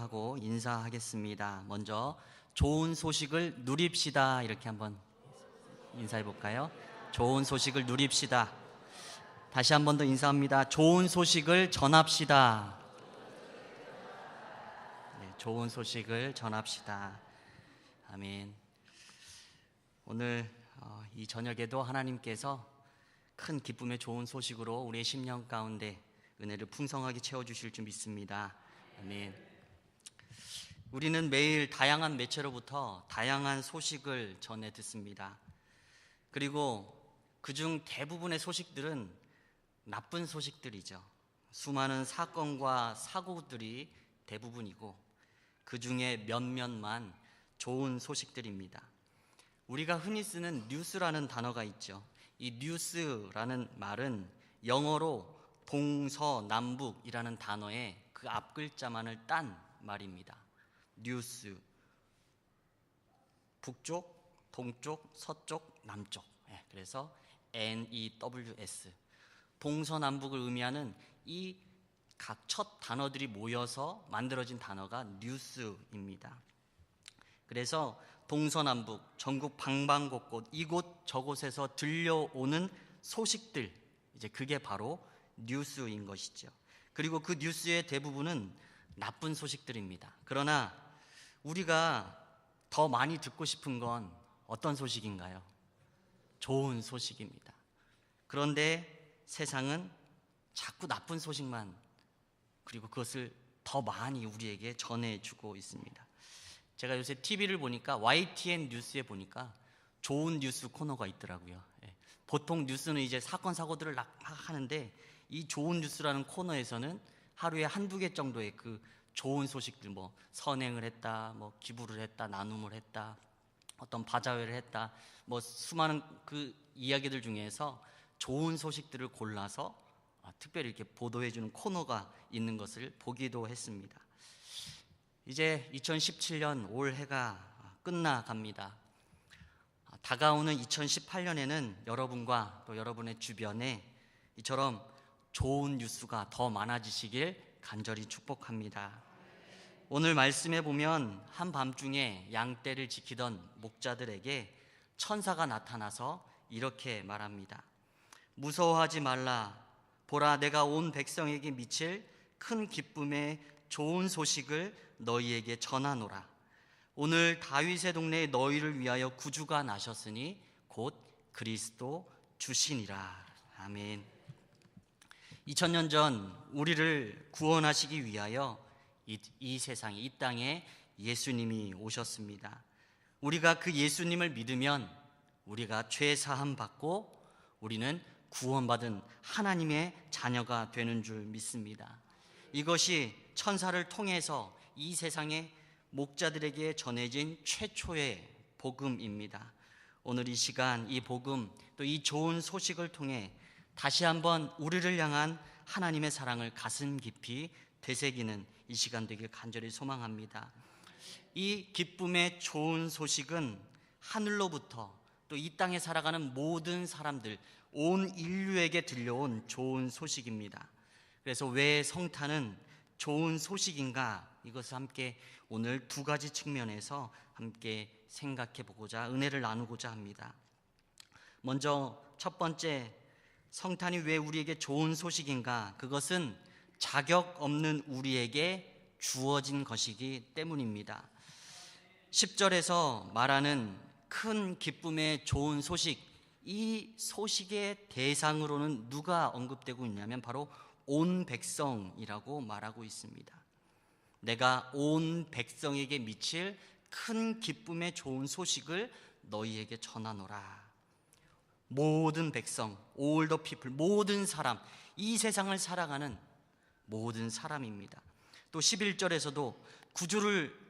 하고 인사하겠습니다. 먼저 좋은 소식을 누립시다 이렇게 한번 인사해 볼까요? 좋은 소식을 누립시다. 다시 한 번 더 인사합니다. 좋은 소식을 전합시다. 네, 좋은 소식을 전합시다. 아멘. 오늘 이 저녁에도 하나님께서 큰 기쁨의 좋은 소식으로 우리의 심령 가운데 은혜를 풍성하게 채워주실 줄 믿습니다. 아멘. 우리는 매일 다양한 매체로부터 다양한 소식을 전해 듣습니다. 그리고 그중 대부분의 소식들은 나쁜 소식들이죠. 수많은 사건과 사고들이 대부분이고 그 중에 몇몇만 좋은 소식들입니다. 우리가 흔히 쓰는 뉴스라는 단어가 있죠. 이 뉴스라는 말은 영어로 동서남북이라는 단어의 그 앞글자만을 딴 말입니다. 뉴스, 북쪽, 동쪽, 서쪽, 남쪽. 그래서 NEWS, 동서남북을 의미하는 이 각 첫 단어들이 모여서 만들어진 단어가 뉴스입니다. 그래서 동서남북, 전국 방방곳곳, 이곳 저곳에서 들려오는 소식들, 이제 그게 바로 뉴스인 것이죠. 그리고 그 뉴스의 대부분은 나쁜 소식들입니다. 그러나 우리가 더 많이 듣고 싶은 건 어떤 소식인가요? 좋은 소식입니다. 그런데 세상은 자꾸 나쁜 소식만, 그리고 그것을 더 많이 우리에게 전해주고 있습니다. 제가 요새 TV를 보니까 YTN 뉴스에 보니까 좋은 뉴스 코너가 있더라고요. 보통 뉴스는 이제 사건 사고들을 막 하는데 이 좋은 뉴스라는 코너에서는 하루에 한두 개 정도의 그 좋은 소식들, 뭐 선행을 했다, 뭐 기부를 했다, 나눔을 했다, 어떤 바자회를 했다, 뭐 수많은 그 이야기들 중에서 좋은 소식들을 골라서 특별히 이렇게 보도해주는 코너가 있는 것을 보기도 했습니다. 이제 2017년 올해가 끝나갑니다. 다가오는 2018년에는 여러분과 또 여러분의 주변에 이처럼 좋은 뉴스가 더 많아지시길 간절히 축복합니다. 오늘 말씀에 보면 한밤중에 양떼를 지키던 목자들에게 천사가 나타나서 이렇게 말합니다. 무서워하지 말라. 보라, 내가 온 백성에게 미칠 큰 기쁨의 좋은 소식을 너희에게 전하노라. 오늘 다윗의 동네에 너희를 위하여 구주가 나셨으니 곧 그리스도 주시니라. 아멘. 2000년 전 우리를 구원하시기 위하여 이 세상에, 이 땅에 예수님이 오셨습니다. 우리가 그 예수님을 믿으면 우리가 죄 사함 받고 우리는 구원받은 하나님의 자녀가 되는 줄 믿습니다. 이것이 천사를 통해서 이 세상의 목자들에게 전해진 최초의 복음입니다. 오늘 이 시간 이 복음, 또 이 좋은 소식을 통해 다시 한번 우리를 향한 하나님의 사랑을 가슴 깊이 되새기는 이 시간 되길 간절히 소망합니다. 이 기쁨의 좋은 소식은 하늘로부터 또 이 땅에 살아가는 모든 사람들, 온 인류에게 들려온 좋은 소식입니다. 그래서 왜 성탄은 좋은 소식인가? 이것을 함께 오늘 두 가지 측면에서 함께 생각해 보고자, 은혜를 나누고자 합니다. 먼저 첫 번째, 성탄이 왜 우리에게 좋은 소식인가? 그것은 자격 없는 우리에게 주어진 것이기 때문입니다. 10절에서 말하는 큰 기쁨의 좋은 소식, 이 소식의 대상으로는 누가 언급되고 있냐면 바로 온 백성이라고 말하고 있습니다. 내가 온 백성에게 미칠 큰 기쁨의 좋은 소식을 너희에게 전하노라. 모든 백성, all the people, 모든 사람, 이 세상을 살아가는 모든 사람입니다. 또 11절에서도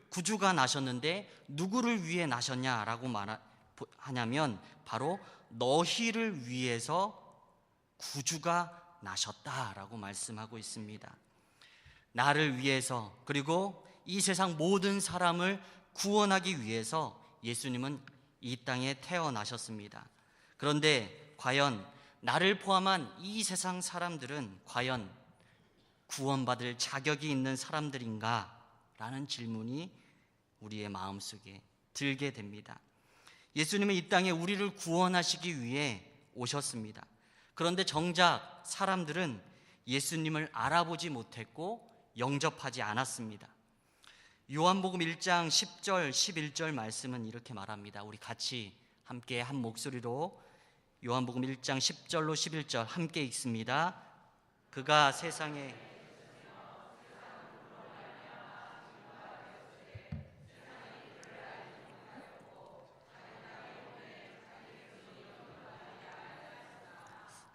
구주가 나셨는데 누구를 위해 나셨냐라고 하냐면 바로 너희를 위해서 구주가 나셨다라고 말씀하고 있습니다. 나를 위해서, 그리고 이 세상 모든 사람을 구원하기 위해서 예수님은 이 땅에 태어나셨습니다. 그런데 과연 나를 포함한 이 세상 사람들은 과연 구원받을 자격이 있는 사람들인가? 라는 질문이 우리의 마음속에 들게 됩니다. 예수님은 이 땅에 우리를 구원하시기 위해 오셨습니다. 그런데 정작 사람들은 예수님을 알아보지 못했고 영접하지 않았습니다. 요한복음 1장 10절 11절 말씀은 이렇게 말합니다. 우리 같이 함께 한 목소리로 요한복음 1장 10절로 11절 함께 읽습니다. 그가 세상에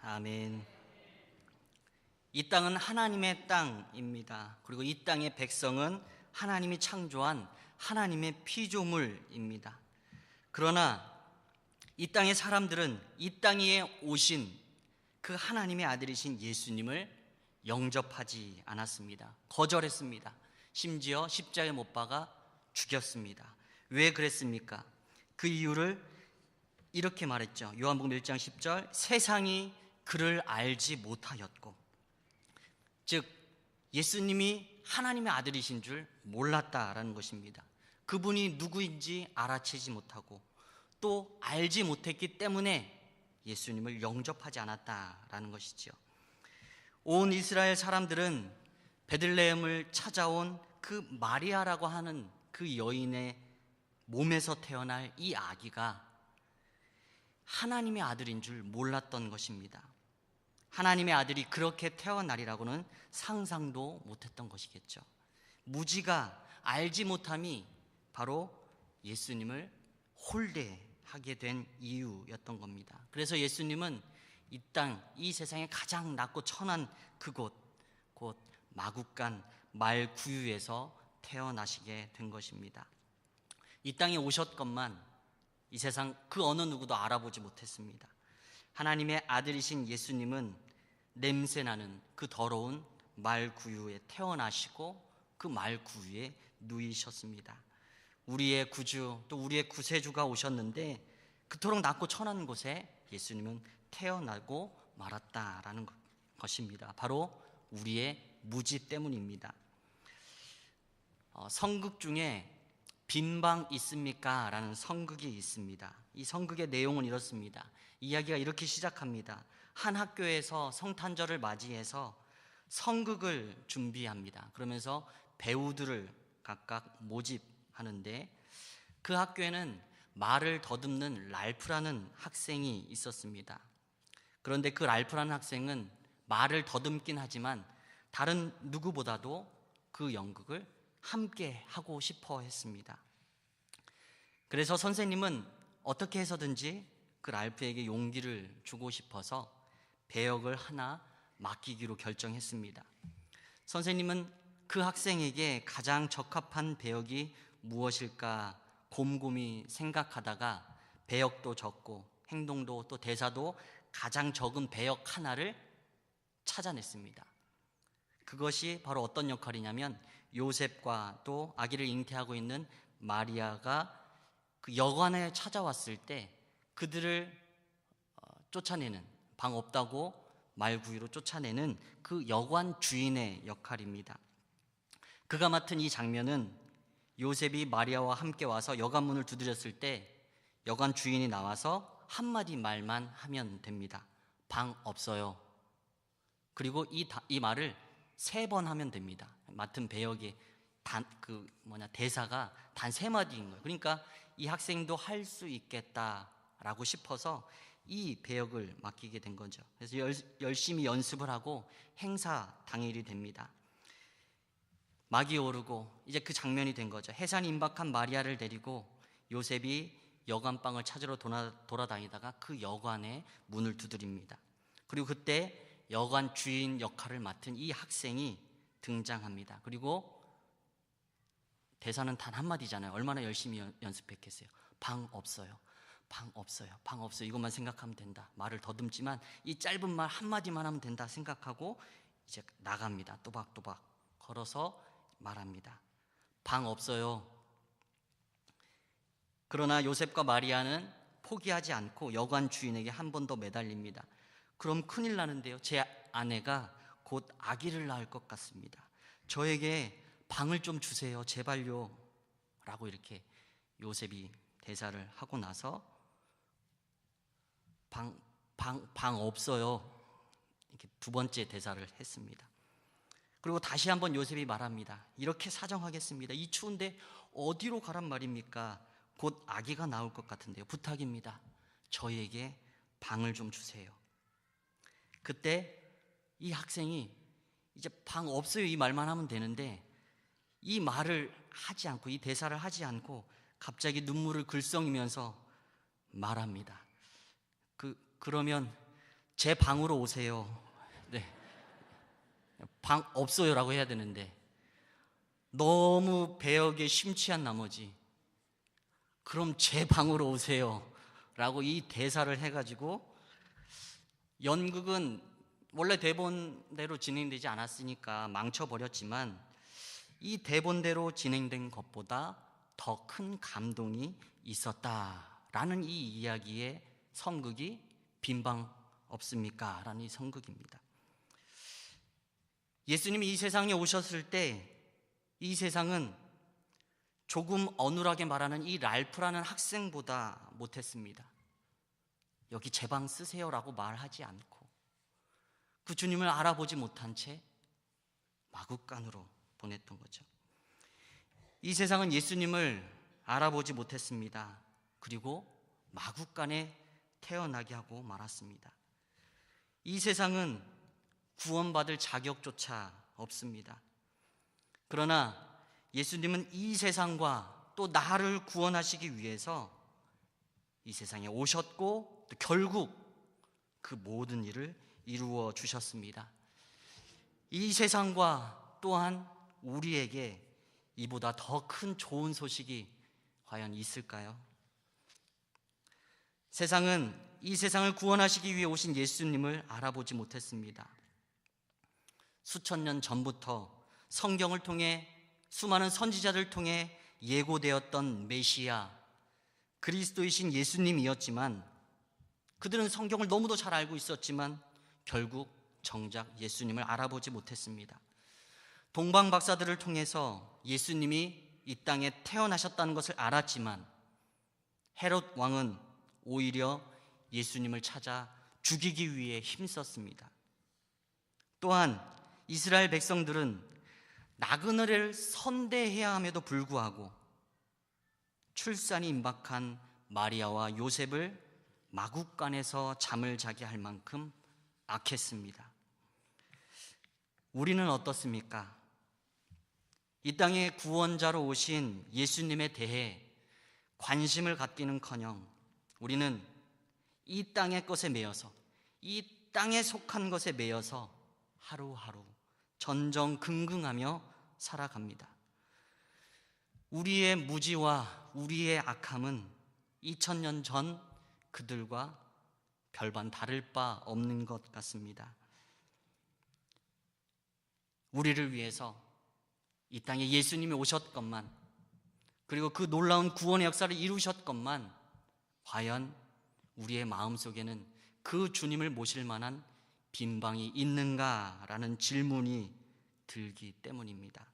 아멘. 이 땅은 하나님의 땅입니다. 그리고 이 땅의 백성은 하나님이 창조한 하나님의 피조물입니다. 그러나 이 땅의 사람들은 이 땅에 오신 그 하나님의 아들이신 예수님을 영접하지 않았습니다. 거절했습니다. 심지어 십자가에 못 박아 죽였습니다. 왜 그랬습니까? 그 이유를 이렇게 말했죠. 요한복음 1장 10절 세상이 그를 알지 못하였고, 즉 예수님이 하나님의 아들이신 줄 몰랐다라는 것입니다. 그분이 누구인지 알아채지 못하고 또 알지 못했기 때문에 예수님을 영접하지 않았다라는 것이죠. 온 이스라엘 사람들은 베들레헴을 찾아온 그 마리아라고 하는 그 여인의 몸에서 태어날 이 아기가 하나님의 아들인 줄 몰랐던 것입니다. 하나님의 아들이 그렇게 태어나리라고는 상상도 못했던 것이겠죠. 무지가 알지 못함이 바로 예수님을 홀대하게 된 이유였던 겁니다. 그래서 예수님은 이 땅, 이 세상에 가장 낮고 천한 그곳, 곧 마국간 말구유에서 태어나시게 된 것입니다. 이 땅에 오셨건만 이 세상 그 어느 누구도 알아보지 못했습니다. 하나님의 아들이신 예수님은 냄새나는 그 더러운 말구유에 태어나시고 그 말구유에 누이셨습니다. 우리의 구주 또 우리의 구세주가 오셨는데 그토록 낮고 천한 곳에 예수님은 태어나고 말았다라는 것입니다. 바로 우리의 무지 때문입니다. 성극 중에 빈방 있습니까? 라는 성극이 있습니다. 이 성극의 내용은 이렇습니다. 이야기가 이렇게 시작합니다. 한 학교에서 성탄절을 맞이해서 성극을 준비합니다. 그러면서 배우들을 각각 모집하는데 그 학교에는 말을 더듬는 랄프라는 학생이 있었습니다. 그런데 그 랄프라는 학생은 말을 더듬긴 하지만 다른 누구보다도 그 연극을 함께 하고 싶어 했습니다. 그래서 선생님은 어떻게 해서든지 그 랄프에게 용기를 주고 싶어서 배역을 하나 맡기기로 결정했습니다. 선생님은 그 학생에게 가장 적합한 배역이 무엇일까 곰곰이 생각하다가 배역도 적고 행동도 또 대사도 가장 적은 배역 하나를 찾아냈습니다. 그것이 바로 어떤 역할이냐면 요셉과 또 아기를 잉태하고 있는 마리아가 그 여관에 찾아왔을 때 그들을 쫓아내는, 방 없다고 말구유로 쫓아내는 그 여관 주인의 역할입니다. 그가 맡은 이 장면은 요셉이 마리아와 함께 와서 여관 문을 두드렸을 때 여관 주인이 나와서 한마디 말만 하면 됩니다. 방 없어요. 그리고 이 말을 3번 하면 됩니다. 맡은 배역의 대사가 단 3마디인 거예요. 그러니까 이 학생도 할 수 있겠다라고 싶어서 이 배역을 맡기게 된 거죠. 그래서 열심히 연습을 하고 행사 당일이 됩니다. 막이 오르고 이제 그 장면이 된 거죠. 해산이 임박한 마리아를 데리고 요셉이 여관방을 찾으러 돌아다니다가 그 여관의 문을 두드립니다. 그리고 그때 여관 주인 역할을 맡은 이 학생이 등장합니다. 그리고 대사는 단 한마디잖아요. 얼마나 열심히 연습했겠어요. 방 없어요. 방 없어요. 방 없어요. 이것만 생각하면 된다. 말을 더듬지만 이 짧은 말 한마디만 하면 된다 생각하고 이제 나갑니다. 또박또박 걸어서 말합니다. 방 없어요. 그러나 요셉과 마리아는 포기하지 않고 여관 주인에게 한 번 더 매달립니다. 그럼 큰일 나는데요. 제 아내가 곧 아기를 낳을 것 같습니다. 저에게 방을 좀 주세요, 제발요 라고 이렇게 요셉이 대사를 하고 나서 방 없어요 이렇게 두 번째 대사를 했습니다. 그리고 다시 한번 요셉이 말합니다. 이렇게 사정하겠습니다. 이 추운데 어디로 가란 말입니까? 곧 아기가 나올 것 같은데요. 부탁입니다. 저에게 방을 좀 주세요. 그때 이 학생이 이제 방 없어요 이 말만 하면 되는데 이 말을 하지 않고, 이 대사를 하지 않고 갑자기 눈물을 글썽이면서 말합니다. 그러면 제 방으로 오세요. 네. 방 없어요 라고 해야 되는데 너무 배역에 심취한 나머지 그럼 제 방으로 오세요 라고 이 대사를 해가지고, 연극은 원래 대본대로 진행되지 않았으니까 망쳐버렸지만 이 대본대로 진행된 것보다 더 큰 감동이 있었다라는 이 이야기의 성극이 빈방 없습니까? 라는 이 성극입니다. 예수님이 이 세상에 오셨을 때 이 세상은 조금 어눌하게 말하는 이 랄프라는 학생보다 못했습니다. 여기 제 방 쓰세요라고 말하지 않고 그 주님을 알아보지 못한 채 마구간으로 보냈던 거죠. 이 세상은 예수님을 알아보지 못했습니다. 그리고 마구간에 태어나게 하고 말았습니다. 이 세상은 구원받을 자격조차 없습니다. 그러나 예수님은 이 세상과 또 나를 구원하시기 위해서 이 세상에 오셨고 또 결국 그 모든 일을 이루어 주셨습니다. 이 세상과 또한 우리에게 이보다 더 큰 좋은 소식이 과연 있을까요? 세상은 이 세상을 구원하시기 위해 오신 예수님을 알아보지 못했습니다. 수천 년 전부터 성경을 통해 수많은 선지자를 통해 예고되었던 메시아 그리스도이신 예수님이었지만 그들은 성경을 너무도 잘 알고 있었지만 결국 정작 예수님을 알아보지 못했습니다. 동방 박사들을 통해서 예수님이 이 땅에 태어나셨다는 것을 알았지만 헤롯 왕은 오히려 예수님을 찾아 죽이기 위해 힘썼습니다. 또한 이스라엘 백성들은 나그네를 선대해야 함에도 불구하고 출산이 임박한 마리아와 요셉을 마구간에서 잠을 자게 할 만큼 악했습니다. 우리는 어떻습니까? 이 땅에 구원자로 오신 예수님에 대해 관심을 갖기는커녕 우리는 이 땅의 것에 매여서, 이 땅에 속한 것에 매여서 하루하루 전전긍긍하며 살아갑니다. 우리의 무지와 우리의 악함은 2000년 전 그들과 별반 다를 바 없는 것 같습니다. 우리를 위해서 이 땅에 예수님이 오셨건만, 그리고 그 놀라운 구원의 역사를 이루셨건만 과연 우리의 마음속에는 그 주님을 모실 만한 빈방이 있는가라는 질문이 들기 때문입니다.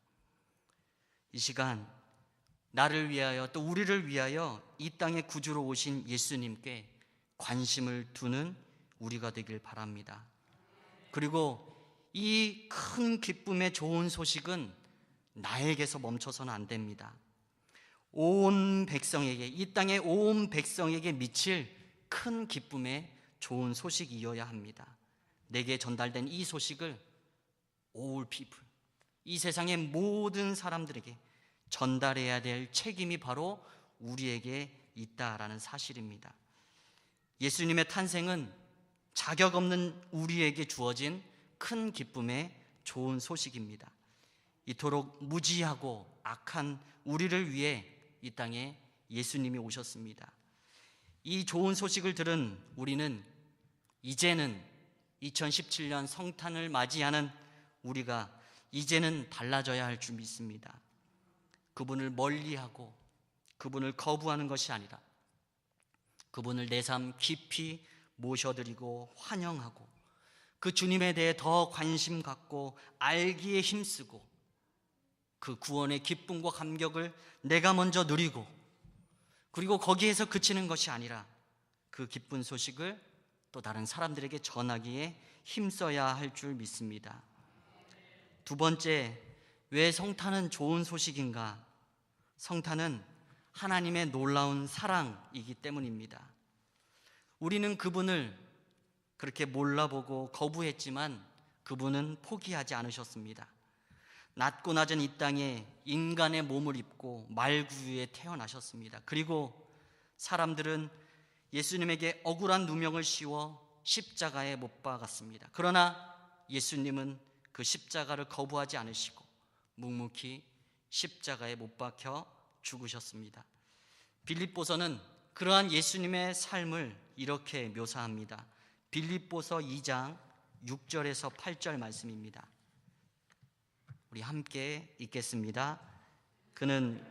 이 시간 나를 위하여 또 우리를 위하여 이 땅에 구주로 오신 예수님께 관심을 두는 우리가 되길 바랍니다. 그리고 이 큰 기쁨의 좋은 소식은 나에게서 멈춰서는 안 됩니다. 온 백성에게, 이 땅의 온 백성에게 미칠 큰 기쁨의 좋은 소식이어야 합니다. 내게 전달된 이 소식을 all people, 이 세상의 모든 사람들에게 전달해야 될 책임이 바로 우리에게 있다라는 사실입니다. 예수님의 탄생은 자격 없는 우리에게 주어진 큰 기쁨의 좋은 소식입니다. 이토록 무지하고 악한 우리를 위해 이 땅에 예수님이 오셨습니다. 이 좋은 소식을 들은 우리는 이제는 2017년 성탄을 맞이하는 우리가 이제는 달라져야 할 줄 믿습니다. 그분을 멀리하고 그분을 거부하는 것이 아니라 그분을 내 삶 깊이 모셔드리고 환영하고 그 주님에 대해 더 관심 갖고 알기에 힘쓰고 그 구원의 기쁨과 감격을 내가 먼저 누리고, 그리고 거기에서 그치는 것이 아니라 그 기쁜 소식을 또 다른 사람들에게 전하기에 힘써야 할 줄 믿습니다. 두 번째, 왜 성탄은 좋은 소식인가? 성탄은 하나님의 놀라운 사랑이기 때문입니다. 우리는 그분을 그렇게 몰라보고 거부했지만 그분은 포기하지 않으셨습니다. 낮고 낮은 이 땅에 인간의 몸을 입고 말구유에 태어나셨습니다. 그리고 사람들은 예수님에게 억울한 누명을 씌워 십자가에 못 박았습니다. 그러나 예수님은 그 십자가를 거부하지 않으시고 묵묵히 십자가에 못 박혀 죽으셨습니다. 빌립보서는 그러한 예수님의 삶을 이렇게 묘사합니다. 빌립보서 2장 6절에서 8절 말씀입니다. 우리 함께 읽겠습니다. 그는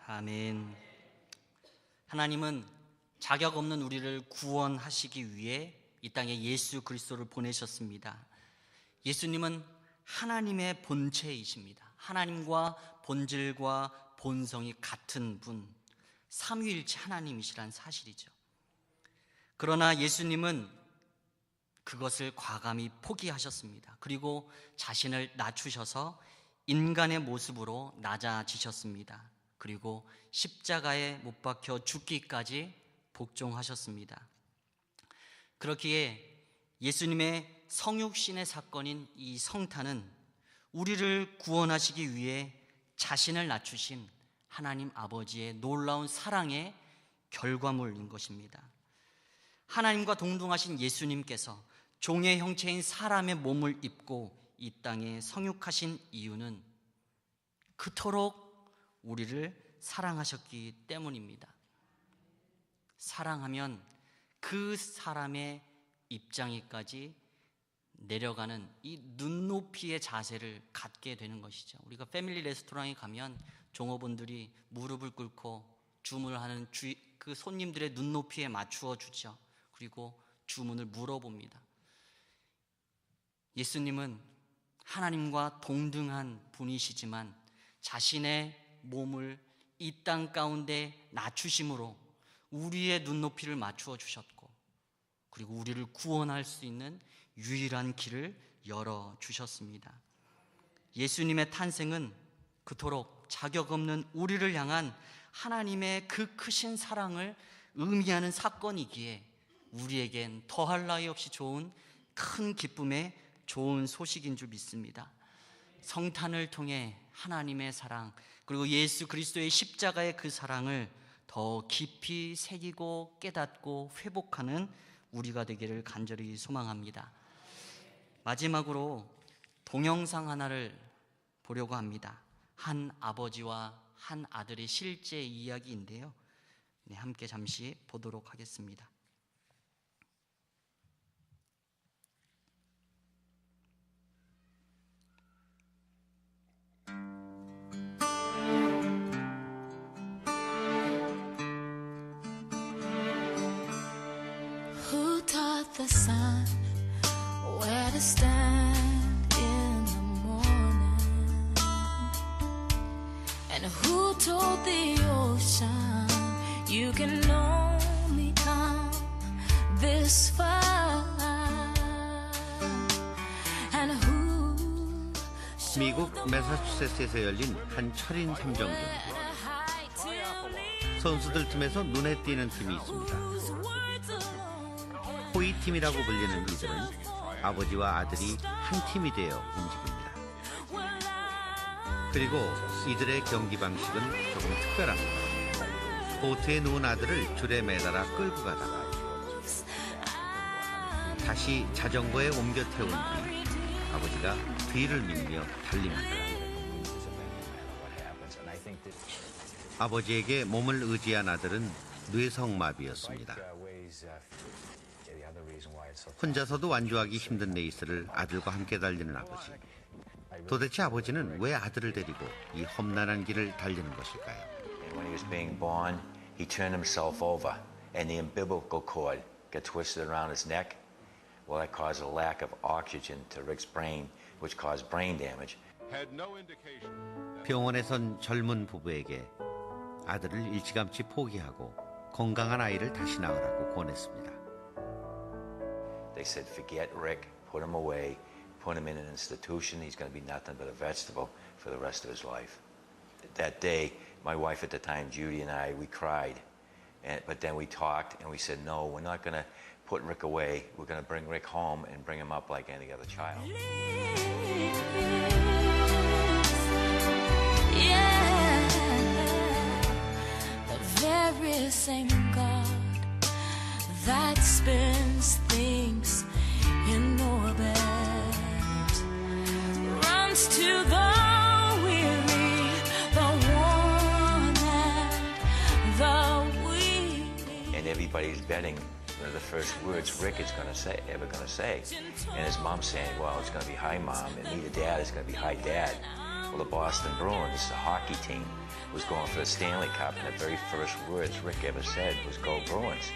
아멘. 하나님은 자격 없는 우리를 구원하시기 위해 이 땅에 예수 그리스도를 보내셨습니다. 예수님은 하나님의 본체이십니다. 하나님과 본질과 본성이 같은 분, 삼위일체 하나님이시란 사실이죠. 그러나 예수님은 그것을 과감히 포기하셨습니다. 그리고 자신을 낮추셔서 인간의 모습으로 낮아지셨습니다. 그리고 십자가에 못 박혀 죽기까지 복종하셨습니다. 그렇기에 예수님의 성육신의 사건인 이 성탄은 우리를 구원하시기 위해 자신을 낮추신 하나님 아버지의 놀라운 사랑의 결과물인 것입니다. 하나님과 동등하신 예수님께서 종의 형체인 사람의 몸을 입고 이 땅에 성육하신 이유는 그토록 우리를 사랑하셨기 때문입니다. 사랑하면 그 사람의 입장에까지 내려가는 이 눈높이의 자세를 갖게 되는 것이죠. 우리가 패밀리 레스토랑에 가면 종업원들이 무릎을 꿇고 주문을 하는 그 손님들의 눈높이에 맞추어 주죠. 그리고 주문을 물어봅니다. 예수님은 하나님과 동등한 분이시지만 자신의 몸을 이 땅 가운데 낮추심으로 우리의 눈높이를 맞추어 주셨고, 그리고 우리를 구원할 수 있는 유일한 길을 열어 주셨습니다. 예수님의 탄생은 그토록 자격 없는 우리를 향한 하나님의 그 크신 사랑을 의미하는 사건이기에 우리에겐 더할 나위 없이 좋은 큰 기쁨의 좋은 소식인 줄 믿습니다. 성탄을 통해 하나님의 사랑, 그리고 예수 그리스도의 십자가의 그 사랑을 더 깊이 새기고 깨닫고 회복하는 우리가 되기를 간절히 소망합니다. 마지막으로 동영상 하나를 보려고 합니다. 한 아버지와 한 아들의 실제 이야기인데요. 함께 잠시 보도록 하겠습니다. Who taught the sun where to stand in the morning? And who told the ocean you can only come this far? And who 미국 매사추세츠에서 열린 한 철인 삼정 경기. 선수들 틈에서 눈에 띄는 팀이 있습니다. 호이팀이라고 불리는 이들은 아버지와 아들이 한 팀이 되어 움직입니다. 그리고 이들의 경기 방식은 조금 특별합니다. 보트에 누운 아들을 줄에 매달아 끌고 가다가 다시 자전거에 옮겨 태운 뒤 아버지가 뒤를 밀며 달립니다. 아버지에게 몸을 의지한 아들은 뇌성마비였습니다. 혼자서도 완주하기 힘든 레이스를 아들과 함께 달리는 아버지. 도대체 아버지는 왜 아들을 데리고 이 험난한 길을 달리는 것일까요? When he was being born, he turned himself over, and the umbilical cord got twisted around his neck. Well, that caused a lack of oxygen to Rick's brain, which caused brain damage. 병원에선 젊은 부부에게 아들을 일찌감치 포기하고 건강한 아이를 다시 낳으라고 권했습니다. They said, forget Rick, put him away, put him in an institution. He's going to be nothing but a vegetable for the rest of his life. That day, my wife at the time, Judy, and I, we cried. But then we talked and we said, no, we're not going to put Rick away. We're going to bring Rick home and bring him up like any other child. Yeah, the very same God that spins things in orbit runs to the weary, the worn and the weak. And everybody's betting one of the first words Rick is ever going to say. And his mom's saying, well, it's going to be hi, Mom. And me, the dad, is going to be hi, Dad. Well, the Boston Bruins, the hockey team, was going for the Stanley Cup, and the very first words Rick ever said was, go Bruins.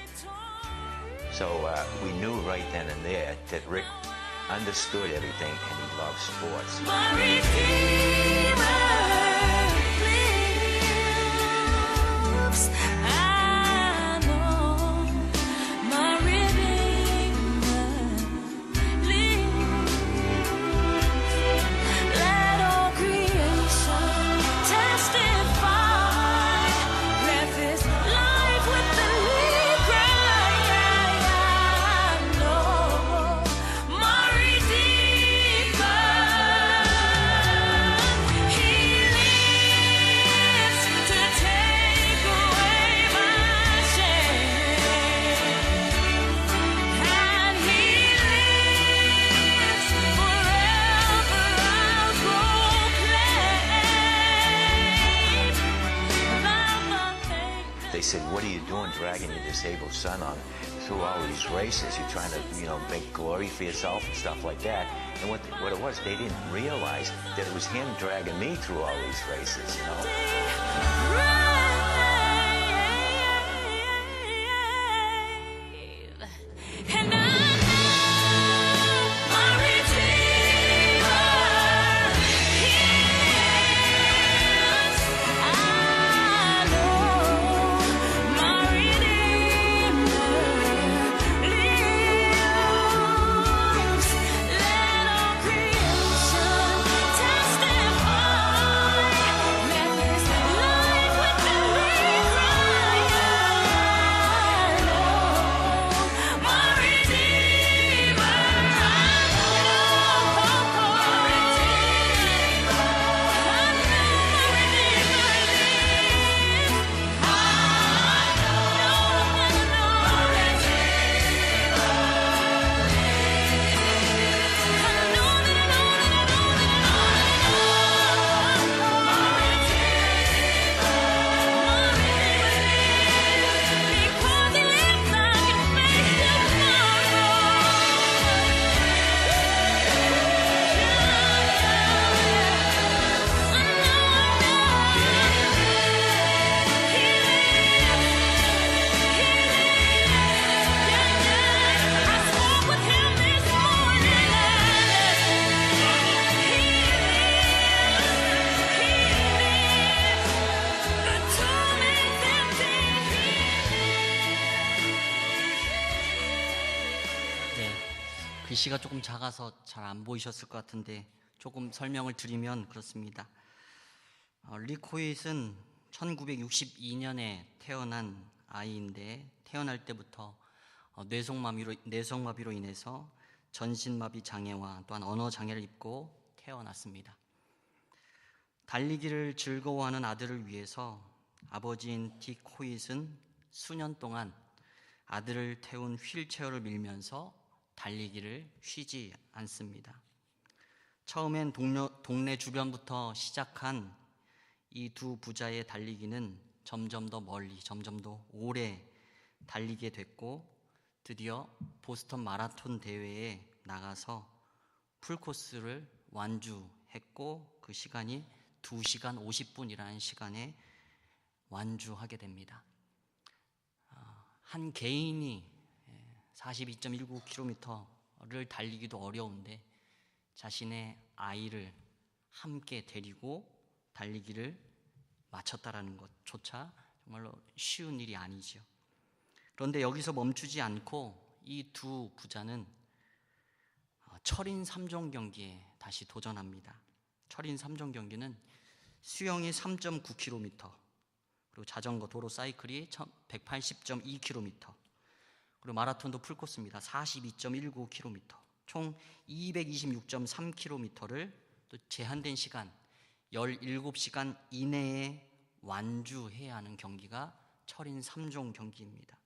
So we knew right then and there that Rick understood everything and he loved sports. My Redeemer lives. I know my Redeemer lives. Let all creation testify. Let this life within me cry. I know my Redeemer. He lives to take away my shame, and He lives forever. I'll proclaim. They said, what are you doing dragging your disabled son on through all these races? You're trying to, make glory for yourself and stuff like that. And what it was, they didn't realize that it was him dragging me through all these races, And I know my Redeemer lives. I know my Redeemer lives. Let all creation testify. Let this life within me cry. I know my Redeemer. I know my Redeemer. I know my Redeemer lives. I know my 네, 글씨가 조금 작아서 잘 안 보이셨을 것 같은데 조금 설명을 드리면 그렇습니다. 릭 호잇은 1962년에 태어난 아이인데 태어날 때부터 뇌성마비로 인해서 전신마비 장애와 또한 언어 장애를 입고 태어났습니다. 달리기를 즐거워하는 아들을 위해서 아버지인 딕 호잇은 수년 동안 아들을 태운 휠체어를 밀면서 달리기를 쉬지 않습니다. 처음엔 동네 주변부터 시작한 이 두 부자의 달리기는 점점 더 멀리, 점점 더 오래 달리게 됐고, 드디어 보스턴 마라톤 대회에 나가서 풀코스를 완주했고 그 시간이 2시간 50분이라는 시간에 완주하게 됩니다. 한 개인이 42.19km를 달리기도 어려운데 자신의 아이를 함께 데리고 달리기를 마쳤다라는 것조차 정말로 쉬운 일이 아니죠. 그런데 여기서 멈추지 않고 이 두 부자는 철인 3종 경기에 다시 도전합니다. 철인 3종 경기는 수영이 3.9km, 그리고 자전거 도로 사이클이 180.2km, 그리고 마라톤도 풀코스입니다. 42.19km, 총 226.3km를 또 제한된 시간 17시간 이내에 완주해야 하는 경기가 철인 3종 경기입니다.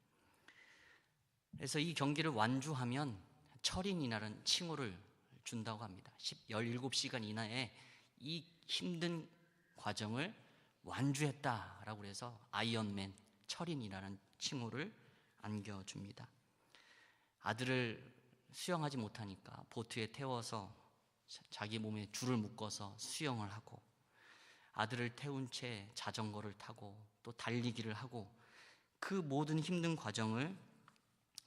그래서 이 경기를 완주하면 철인이라는 칭호를 준다고 합니다. 17시간 이내에 이 힘든 과정을 완주했다라고 해서 아이언맨, 철인이라는 칭호를 안겨줍니다. 아들을 수영하지 못하니까 보트에 태워서 자기 몸에 줄을 묶어서 수영을 하고, 아들을 태운 채 자전거를 타고 또 달리기를 하고, 그 모든 힘든 과정을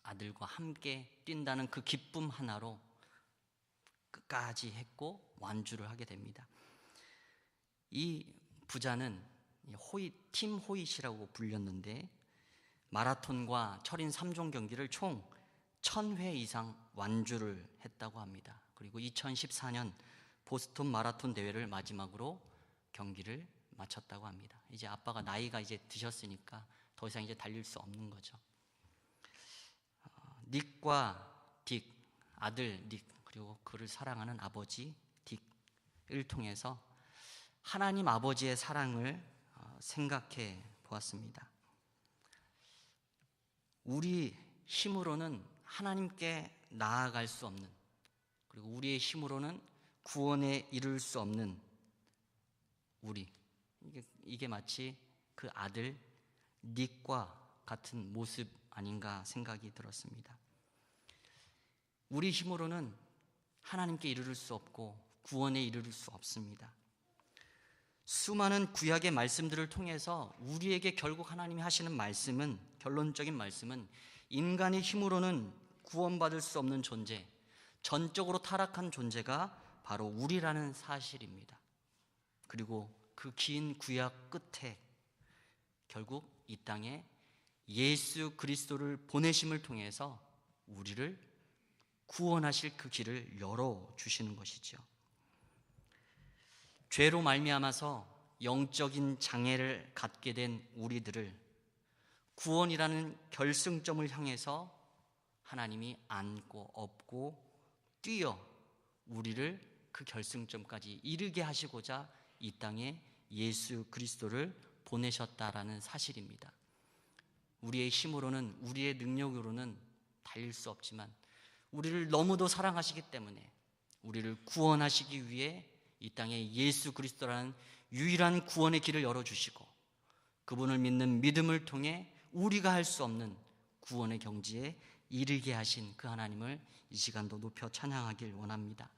아들과 함께 뛴다는 그 기쁨 하나로 끝까지 했고 완주를 하게 됩니다. 이 부자는 팀 호잇이라고 불렸는데 마라톤과 철인 3종 경기를 총 1000회 이상 완주를 했다고 합니다. 그리고 2014년 보스턴 마라톤 대회를 마지막으로 경기를 마쳤다고 합니다. 이제 아빠가 나이가 이제 드셨으니까 더 이상 이제 달릴 수 없는 거죠. 닉과 딕, 아들 닉, 그리고 그를 사랑하는 아버지 딕을 통해서 하나님 아버지의 사랑을 생각해 보았습니다. 우리 힘으로는 하나님께 나아갈 수 없는, 그리고 우리의 힘으로는 구원에 이를 수 없는 우리, 이게 마치 그 아들 닉과 같은 모습 아닌가 생각이 들었습니다. 우리 힘으로는 하나님께 이르를 수 없고 구원에 이르를 수 없습니다. 수많은 구약의 말씀들을 통해서 우리에게 결국 하나님이 하시는 말씀은, 결론적인 말씀은 인간의 힘으로는 구원받을 수 없는 존재, 전적으로 타락한 존재가 바로 우리라는 사실입니다. 그리고 그 긴 구약 끝에 결국 이 땅에 예수 그리스도를 보내심을 통해서 우리를 구원하실 그 길을 열어주시는 것이죠. 죄로 말미암아서 영적인 장애를 갖게 된 우리들을 구원이라는 결승점을 향해서 하나님이 안고 업고 뛰어 우리를 그 결승점까지 이르게 하시고자 이 땅에 예수 그리스도를 보내셨다라는 사실입니다. 우리의 힘으로는, 우리의 능력으로는 달릴 수 없지만 우리를 너무도 사랑하시기 때문에 우리를 구원하시기 위해 이 땅에 예수 그리스도라는 유일한 구원의 길을 열어주시고, 그분을 믿는 믿음을 통해 우리가 할 수 없는 구원의 경지에 이르게 하신 그 하나님을 이 시간도 높여 찬양하길 원합니다.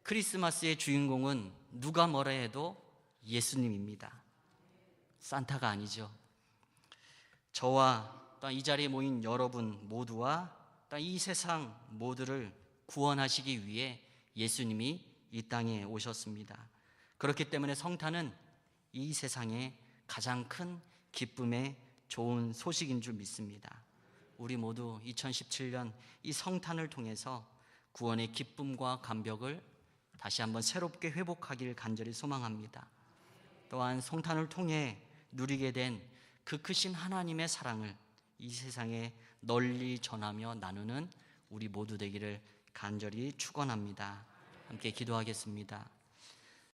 크리스마스의 주인공은 누가 뭐라 해도 예수님입니다. 산타가 아니죠. 저와 또 이 자리에 모인 여러분 모두와 또 이 세상 모두를 구원하시기 위해 예수님이 이 땅에 오셨습니다. 그렇기 때문에 성탄은 이 세상에 가장 큰 기쁨의 좋은 소식인 줄 믿습니다. 우리 모두 2017년 이 성탄을 통해서 구원의 기쁨과 감격을 다시 한번 새롭게 회복하길 간절히 소망합니다. 또한 성탄을 통해 누리게 된 그 크신 하나님의 사랑을 이 세상에 널리 전하며 나누는 우리 모두 되기를 간절히 축원합니다. 함께 기도하겠습니다.